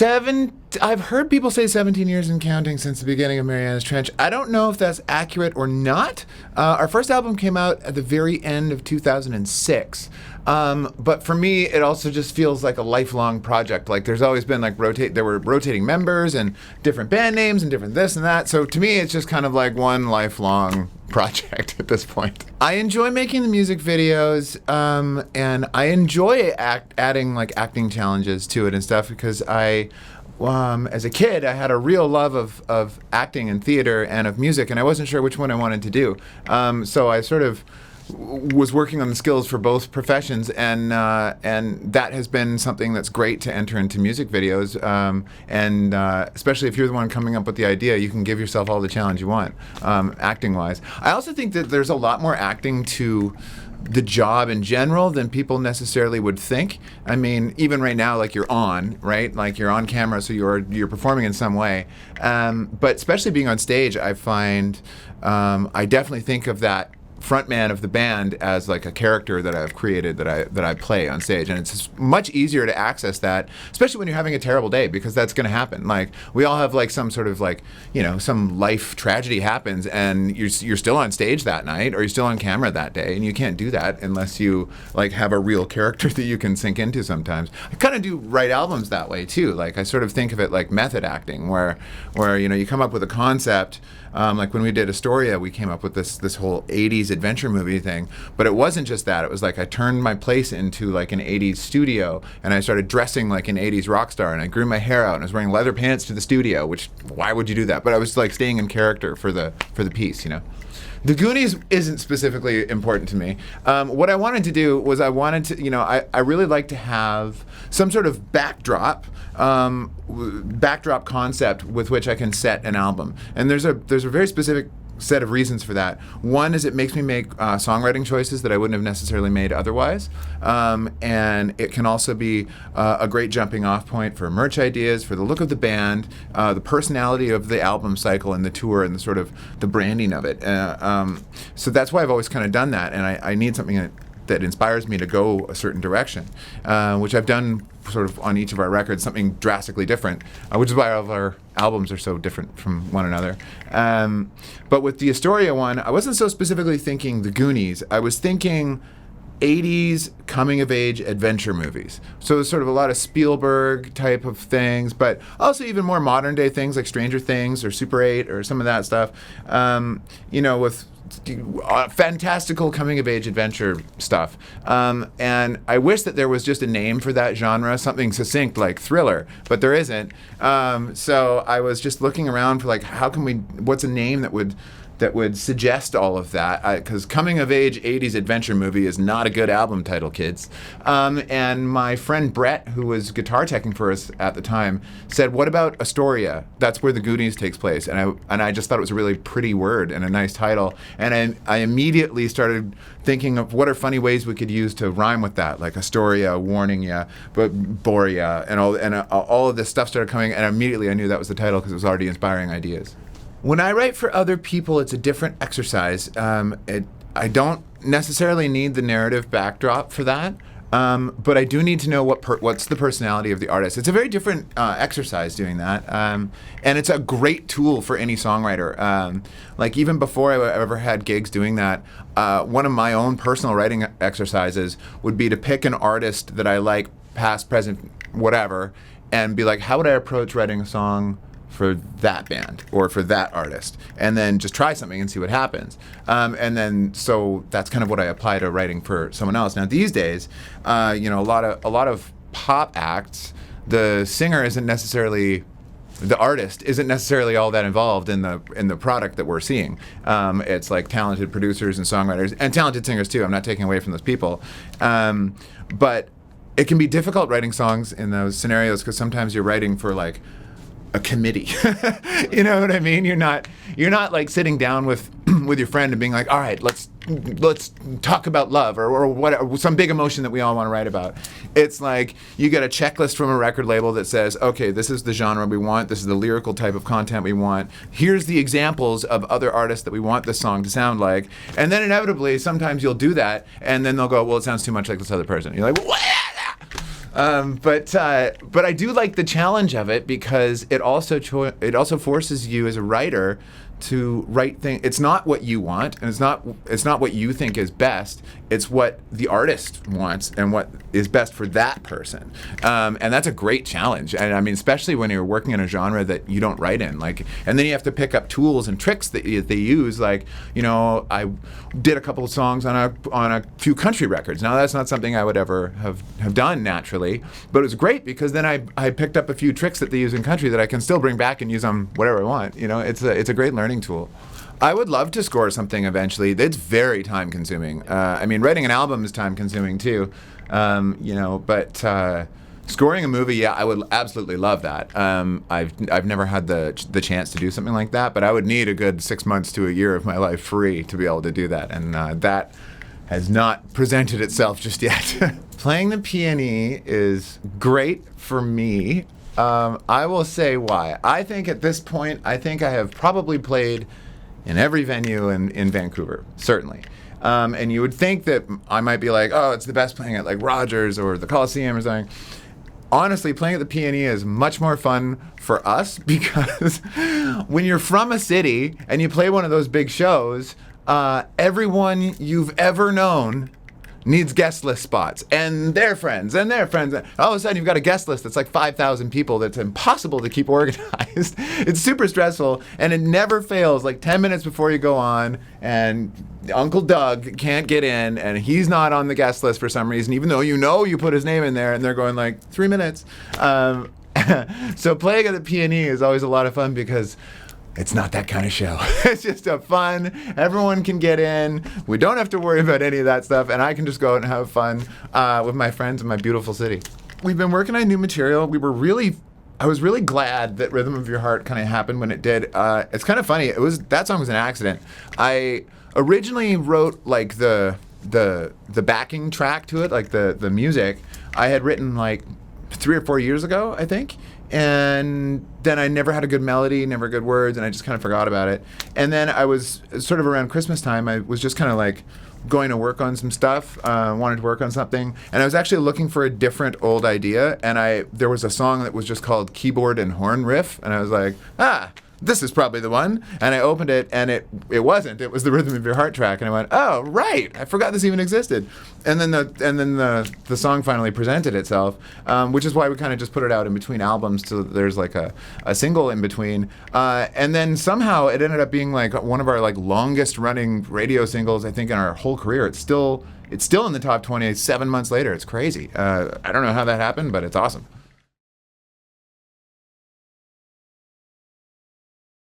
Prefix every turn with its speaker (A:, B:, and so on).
A: I've heard people say 17 years and counting since the beginning of Marianas Trench. I don't know if that's accurate or not. Our first album came out at the very end of 2006. But for me, it also just feels like a lifelong project. Like there's always been like there were rotating members and different band names and different this and that. So to me, it's just kind of like one lifelong project at this point. I enjoy making the music videos, and I enjoy adding like acting challenges to it and stuff because as a kid, I had a real love of acting and theater and of music, and I wasn't sure which one I wanted to do. So I sort of was working on the skills for both professions, and that has been something that's great to enter into music videos, and especially if you're the one coming up with the idea, you can give yourself all the challenge you want, acting-wise. I also think that there's a lot more acting to the job in general than people necessarily would think. I mean, even right now, like you're on, right? Like you're on camera, so you're performing in some way. But especially being on stage, I find I definitely think of that frontman of the band as like a character that I've created that I play on stage, and it's much easier to access that, especially when you're having a terrible day, because that's going to happen. Like we all have like some sort of like, you know, some life tragedy happens, and you're still on stage that night, or you're still on camera that day, and you can't do that unless you like have a real character that you can sink into. Sometimes I kind of do write albums that way too. Like I sort of think of it like method acting, where you know, you come up with a concept. Like when we did Astoria, we came up with this whole 80s adventure movie thing, but it wasn't just that. It was like I turned my place into like an 80s studio, and I started dressing like an 80s rock star, and I grew my hair out, and I was wearing leather pants to the studio, which, why would you do that? But I was like staying in character for the piece, you know. The Goonies isn't specifically important to me. What I wanted to do was you know, I really like to have some sort of backdrop concept with which I can set an album. And there's a very specific set of reasons for that. One is it makes me make songwriting choices that I wouldn't have necessarily made otherwise. And it can also be a great jumping off point for merch ideas, for the look of the band, the personality of the album cycle and the tour, and the sort of the branding of it. So that's why I've always kind of done that, and I need something that inspires me to go a certain direction, which I've done sort of on each of our records, something drastically different, which is why all of our albums are so different from one another. But with the Astoria one, I wasn't so specifically thinking the Goonies. I was thinking 80s coming-of-age adventure movies. So it's sort of a lot of Spielberg type of things, but also even more modern-day things like Stranger Things or Super 8 or some of that stuff, you know, with fantastical coming-of-age adventure stuff. And I wish that there was just a name for that genre, something succinct like thriller, but there isn't. So I was just looking around for like, what's a name that would suggest all of that, because coming-of-age 80s adventure movie is not a good album title, kids. And my friend Brett, who was guitar teching for us at the time, said, what about Astoria? That's where the Goonies takes place. And I just thought it was a really pretty word and a nice title. And I immediately started thinking of what are funny ways we could use to rhyme with that, like Astoria, warning ya, but Boria, and all of this stuff started coming, and immediately I knew that was the title because it was already inspiring ideas. When I write for other people, it's a different exercise. I don't necessarily need the narrative backdrop for that, but I do need to know what's the personality of the artist. It's a very different exercise doing that, and it's a great tool for any songwriter. Like even before I ever had gigs doing that, one of my own personal writing exercises would be to pick an artist that I like, past, present, whatever, and be like, how would I approach writing a song for that band or for that artist, and then just try something and see what happens. And then so that's kind of what I apply to writing for someone else. Now these days, you know, a lot of pop acts, the singer isn't necessarily, the artist isn't necessarily all that involved in the product that we're seeing. It's like talented producers and songwriters and talented singers too. I'm not taking away from those people, but it can be difficult writing songs in those scenarios because sometimes you're writing for like a committee. You know what I mean? You're not like sitting down with your friend and being like, all right, let's talk about love or what, some big emotion that we all want to write about. It's like you get a checklist from a record label that says, okay, this is the genre we want, this is the lyrical type of content we want, here's the examples of other artists that we want this song to sound like, and then inevitably sometimes you'll do that and then they'll go, well, it sounds too much like this other person. You're like, what? But I do like the challenge of it because it also forces you as a writer to write things. It's not what you want, and it's not what you think is best. It's what the artist wants and what is best for that person. And that's a great challenge. And I mean, especially when you're working in a genre that you don't write in. Like, and then you have to pick up tools and tricks that they use. Like, you know, I did a couple of songs on a few country records. Now that's not something I would ever have done naturally, but it was great because then I picked up a few tricks that they use in country that I can still bring back and use on whatever I want. You know, it's a great learning tool. I would love to score something eventually. It's very time consuming. I mean, writing an album is time consuming too. You know, but scoring a movie, yeah, I would absolutely love that. I've never had the chance to do something like that, but I would need a good 6 months to a year of my life free to be able to do that, and that has not presented itself just yet. Playing the peony is great for me. I will say why. I think at this point, I have probably played in every venue in Vancouver, certainly. And you would think that I might be like, oh, it's the best playing at like Rogers or the Coliseum or something. Honestly, playing at the P&E is much more fun for us because when you're from a city and you play one of those big shows, everyone you've ever known needs guest list spots, and their friends, and their friends. All of a sudden, you've got a guest list that's like 5,000 people that's impossible to keep organized. It's super stressful, and it never fails. Like 10 minutes before you go on, and Uncle Doug can't get in, and he's not on the guest list for some reason, even though you put his name in there, and they're going like 3 minutes. So playing at the P&E is always a lot of fun because it's not that kind of show. It's just a fun, everyone can get in. We don't have to worry about any of that stuff, and I can just go out and have fun with my friends in my beautiful city. We've been working on new material. I was really glad that Rhythm of Your Heart kind of happened when it did. It's kind of funny. That song was an accident. I originally wrote like the backing track to it, like the music. I had written like 3 or 4 years ago, I think. And then I never had a good melody, never good words, and I just kind of forgot about it. And then I was sort of around Christmas time, I was just kind of like going to work on some stuff, wanted to work on something, and I was actually looking for a different old idea, and there was a song that was just called Keyboard and Horn Riff, and I was like, this is probably the one. And I opened it, and it wasn't. It was the Rhythm of Your Heart track, and I went, oh, right, I forgot this even existed. And then the song finally presented itself, which is why we kind of just put it out in between albums, so that there's like a single in between. And then somehow it ended up being like one of our like longest running radio singles, I think, in our whole career. It's still in the top 20 7 months later. It's crazy. I don't know how that happened, but it's awesome.